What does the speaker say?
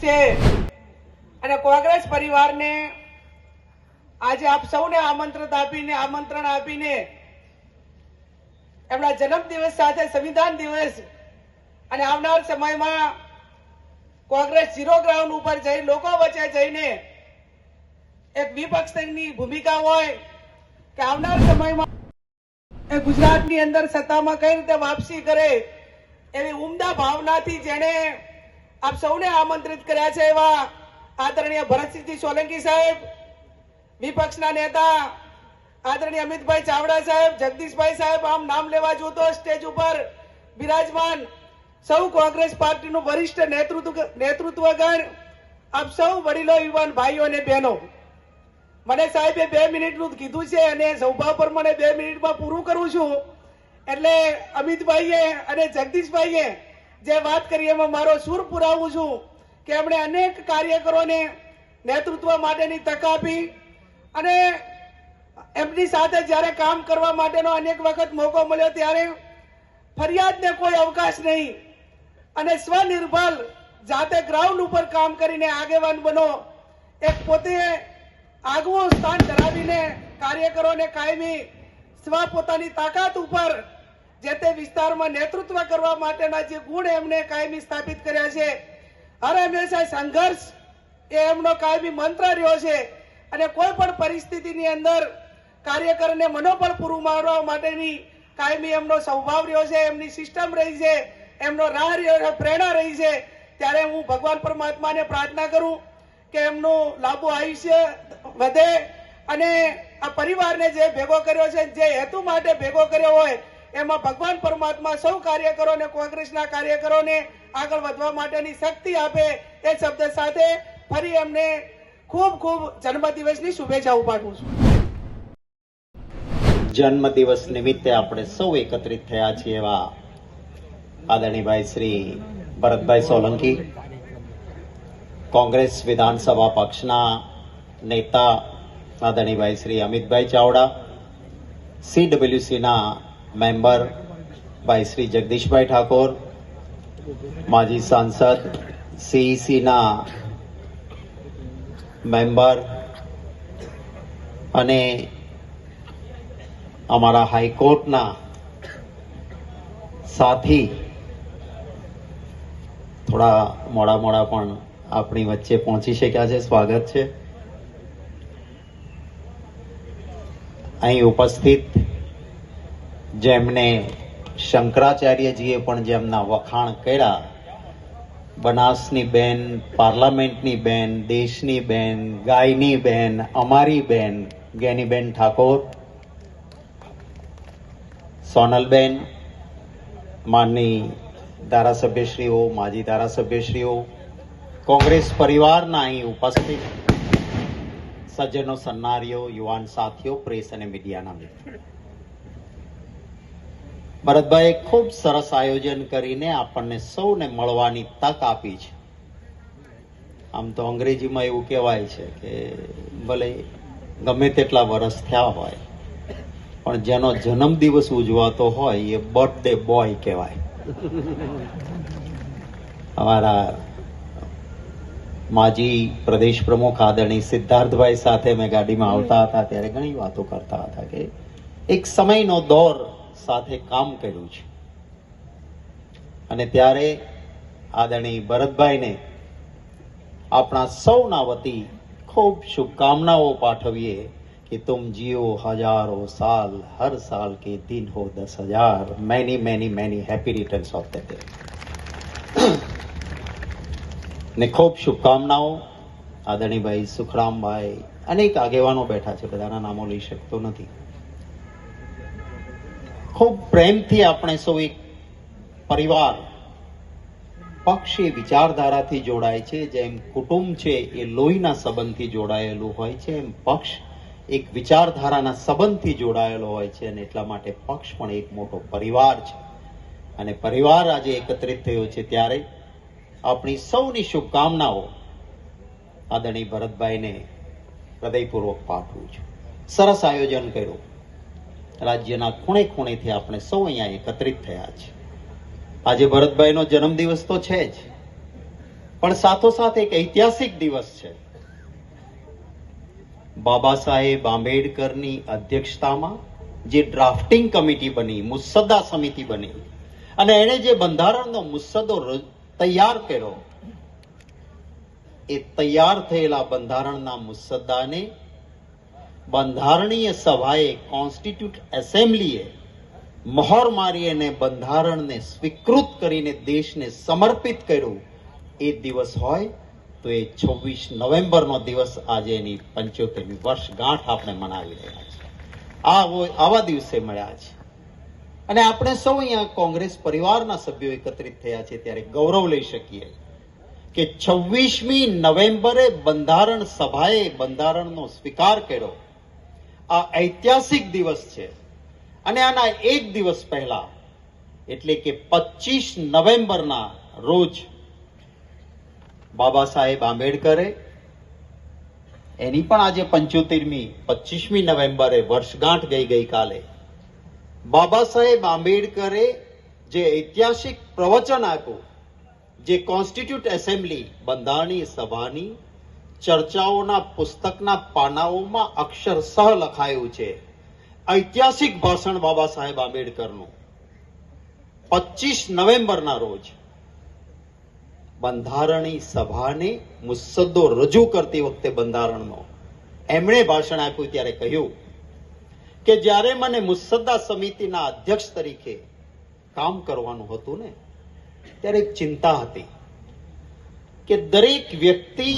છે અને કોંગ્રેસ પરિવારને આજે આપ સૌને આમંત્રણ આપીને એમના જન્મદિવસ સાથે સંવિધાન દિવસ અને આવનાર સમયમાં કોંગ્રેસ ઝીરો ગ્રાઉન્ડ ઉપર જઈ લોકો વચ્ચે જઈને એક વિપક્ષની ભૂમિકા હોય કે આવનાર સમયમાં એ ગુજરાતની અંદર સત્તામાં કઈ રીતે વાપસી કરે એવી ઉમદા ભાવનાથી જેણે આપ સૌને આમંત્રિત કર્યા છે એવા આદરણીય ભરતસિંહજી સોલંકી સાહેબ, વિપક્ષના નેતા આદરણીય અમિતભાઈ ચાવડા સાહેબ, જગદીશભાઈ સાહેબ, આમ નામ લેવા જો તો સ્ટેજ ઉપર બિરાજમાન સૌ કોંગ્રેસ પાર્ટીનું વરિષ્ઠ નેતૃત્વગણ, આપ સૌ વડીલો, યુવાન ભાઈઓ અને બહેનો, મને સાહેબે 2 મિનિટનું કીધું છે અને સૌભાવ પ્રમાણે 2 મિનિટમાં પૂરું કરું છું. એટલે અમિતભાઈએ અને જગદીશભાઈએ જે વાત કરી એમાં મારો સૂર પુરાવું છું કે એમણે અનેક કાર્યકરોને નેતૃત્વ માટેની તક આપી અને એમની સાથે જ્યારે કામ કરવા માટેનો અનેક વખત મોકો મળ્યો ત્યારે ફરિયાદને કોઈ અવકાશ નહીં અને સ્વનિર્ભર જાતે ગ્રાઉન્ડ ઉપર કામ કરીને આગેવાન બનો, એક પોતે આગવું સ્થાન ધરાવીને કાર્યકરોને કાયમી પોતાની તાકાત ઉપર જે તે વિસ્તારમાં નેતૃત્વ કરવા માટેના જે ગુણ એમને કાયમી સ્થાપિત કર્યા છે. હર હંમેશા સંઘર્ષ એ એમનો કાયમી મંત્ર રહ્યો છે અને કોઈ પણ પરિસ્થિતિની અંદર કાર્યકરને મનોબળ પૂરું પાડવા માટેની કાયમી એમનો સ્વભાવ રહ્યો છે, એમની સિસ્ટમ રહી છે, એમનો રાહ રહ્યો છે, પ્રેરણા રહી છે. ત્યારે હું ભગવાન પરમાત્માને પ્રાર્થના કરું કે એમનું લાંબુ આયુષ્ય વધે અને આ પરિવારને જે ભેગો કર્યો છે, જે હેતુ માટે ભેગો કર્યો હોય એમાં ભગવાન પરમાત્મા સૌ કાર્યકરોને, કોંગ્રેસના કાર્યકરોને આગળ વધવા માટેની શક્તિ આપે એ શબ્દ સાથે ફરી એમને ખૂબ ખૂબ જન્મદિવસની શુભેચ્છાઓ પાઠવું છું. જન્મદિવસ નિમિત્તે આપણે સૌ એકત્રિત થયા છીએ એવા આદરણીભાઈ શ્રી ભરતભાઈ સોલંકી, કોંગ્રેસ વિધાનસભા પક્ષના નેતા આદરણીભાઈ શ્રી અમિતભાઈ ચાવડા, CWCના મેમ્બર ભાઈ શ્રી જગદીશભાઈ ઠાકોર, માજી સાંસદ CECના મેમ્બર અને અમારા હાઈકોર્ટના સાથી થોડા મોડા પણ આપણી વચ્ચે પહોંચી શક્યા છે. સ્વાગત છે. અહીં ઉપસ્થિત જેમને શંકરાચાર્યજીએ પણ જેમના વખાણ કર્યા, બનાસની બેન, પાર્લામેન્ટની બેન, દેશની બેન, ગાયની બેન, અમારી બેન ગેનીબેન ઠાકોર, સોનલબેન, માનની ધારાસભ્યશ્રીઓ, માજી ધારાસભ્યશ્રીઓ, કોંગ્રેસ પરિવારના અહીં ઉપસ્થિત સજ્જનો, સન્નારીઓ, યુવાન સાથીઓ, પ્રેસ અને મીડિયાના મિત્રો, ભરતભાઈએ ખૂબ સરસ આયોજન કરીને આપણને સૌને મળવાની તક આપી છે. આમ તો અંગ્રેજીમાં એવું કહેવાય છે કે ભલે ગમે તેટલા વર્ષ થયા હોય પણ જેનો જન્મદિવસ ઉજવાતો હોય એ બર્થડે બોય કહેવાય. અમારા માજી પ્રદેશ પ્રમુખ આદરણીય સિદ્ધાર્થભાઈ સાથે મેં ગાડીમાં આવતા હતા ત્યારે ઘણી વાતો કરતા હતા કે એક સમયનો દોર સાથે કામ કર્યું છે અને ત્યારે આદરણીય ભરતભાઈને આપણા સૌના વતી ખૂબ શુભકામનાઓ પાઠવીએ कि तुम जियो हजारों साल, हर साल के दिन हो 10,000. Many many many happy returns of the day. ने खूब शुभकामनाओं. आदरणीभाई सुखरामभाई, अनेक આગેવાનો બેઠા છે, બધાના નામો લઈ શકતો નથી. ખૂબ પ્રેમથી આપણે સૌ એક પરિવાર, પક્ષ એ વિચારધારાથી જોડાય છે. જેમ કુટુંબ છે એ લોહીના સંબંધથી જોડાયેલું હોય છે, એમ પક્ષ એક વિચારધારાના સંબંધથી જોડાયેલો હોય છે અને એટલા માટે પક્ષ પણ એક મોટો પરિવાર છે અને પરિવાર આજે એકત્રિત થયો છે ત્યારે આપણી સૌની શુભકામનાઓ આદરણીય ભરતભાઈને હૃદયપૂર્વક પાઠવું છું. સરસ આયોજન કર્યું. રાજ્યના ખૂણે ખૂણેથી આપણે સૌ અહીંયા એકત્રિત થયા છે. આજે ભરતભાઈનો જન્મદિવસ તો છે જ, પણ સાથોસાથ એક ઐતિહાસિક દિવસ છે. બાબા સાહેબ આંબેડકરની અધ્યક્ષતામાં જે ડ્રાફ્ટિંગ કમિટી બની, મુસદ્દા સમિતિ બની અને એણે જે બંધારણનો મુસદ્દો તૈયાર કર્યો, એ તૈયાર થયેલા બંધારણના મુસદ્દાને બંધારણીય સભાએ, કોન્સ્ટિટ્યુટ એસેમ્બલીએ મહોર મારી અને બંધારણને સ્વીકૃત કરીને દેશને સમર્પિત કર્યું. એ દિવસ હોય તો એ 26 નવેમ્બરનો દિવસ, આજે એની 75મી વર્ષગાંઠ આપણે મનાવી રહ્યા છીએ. આવા દિવસે મળ્યા છે અને આપણે સૌ અહીંયા કોંગ્રેસ પરિવારના સભ્યો એકત્રિત થયા છે ત્યારે ગૌરવ લઈ શકીએ કે 26મી નવેમ્બરે બંધારણ સભાએ બંધારણનો સ્વીકાર કર્યો. આ ઐતિહાસિક દિવસ છે અને આના એક દિવસ પહેલા એટલે કે 25 નવેમ્બરના રોજ બાબા સાહેબ આંબેડકરે, એની પણ આજે 25મી નવેમ્બરે વર્ષગાંઠ ગઈકાલે, બાબા સાહેબ આંબેડકરે જે ઐતિહાસિક પ્રવચન આપ્યું, જે કોન્સ્ટિટ્યુટ એસેમ્બલી બંધારણીય સભાની ચર્ચાઓના પુસ્તકના પાનાઓમાં અક્ષરશઃ લખાયું છે. ઐતિહાસિક ભાષણ બાબા સાહેબ આંબેડકરનું 25 નવેમ્બરના રોજ બંધારણીય સભાને મુસદ્દો રજૂ કરતી વખતે બંધારણનો એમણે ભાષણ આપ્યું ત્યારે કહ્યું કે જ્યારે મને મુસદ્દા સમિતિના અધ્યક્ષ તરીકે કામ કરવાનું હતું ને, ત્યારે એક ચિંતા હતી કે દરેક વ્યક્તિ